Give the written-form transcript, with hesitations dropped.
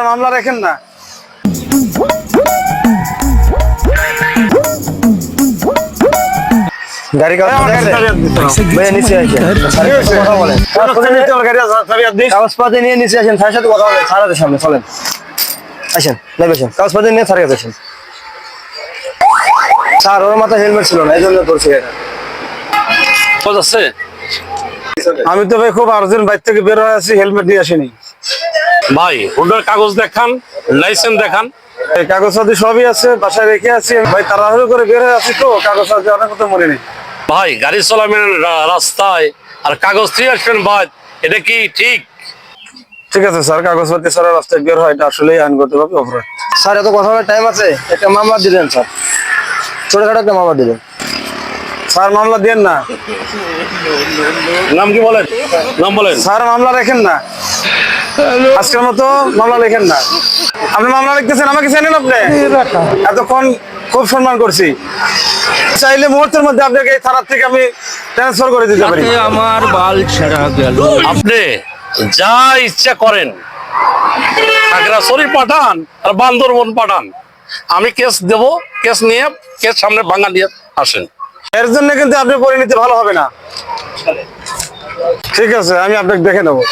মামলা রাখেন না। গাড়ি কাগজপাতি নিয়ে নিচে আসেন, স্যারের সাথে কথা বলেন, স্যার আছে সামনে, চলেন আসেন, নেবেছেন কাগজপাতি নিয়ে স্যারের কাছে আসেন। স্যার ওর মাথায় হেলমেট ছিল না, এই জন্য করছি এটা। আমি তো ভাই খুব আর্জেন্ট বাইর থেকে বের হয়ে আছি, হেলমেট দিয়ে আসিনি ভাই। ওটার কাগজ দেখান, লাইসেন্স দেখান। এই কাগজপাতি সবই আছে, বাসায় রেখে আছি ভাই, তাড়াহুড়ো করে বের হয়ে আছি তো, কাগজপাতি অনেক কথা মনে নেই ভাই গাড়ি চালাবেন রাস্তায় আর কাগজ দিয়ে আসবেন ভাই, এটা কি ঠিক? ঠিক আছে স্যার, কাগজপাতি ছাড়া রাস্তায় বের হয়, এটা আসলে আইনগতভাবে অপরাধ। স্যার এত কথা বলার টাইম আছে? একটা মামলা দিলেন স্যার, ছোটখাটো একটা মামলা দিলেন স্যার। মামলা দেন না। নাম কি বলেন? নাম বলেন স্যার। মামলা রেখেন না, আজকের মতো মামলা লেখেন না। আপনি মামলা লিখতেছেন, আমাকে চেনেন আপনি? এতক্ষণ খুব সম্মান করছি, চাইলে মুহূর্তের মধ্যে আপনাকে এই থানার থেকে আমি ট্রান্সফার করে দিতে পারি। আমার বাল ছেড়া গেল। আপনি যা ইচ্ছা করেন, খাগড়াছড়ি পাঠান আর বান্দরবন পাঠান, আমি কেস দেব। কেস নিয়ে কেস সামনে ভাঙা নিয়ে আসেন। এর জন্য কিন্তু আপনি পরিণতি ভালো হবে না। ঠিক আছে, আমি আপনাকে দেখে নেবো।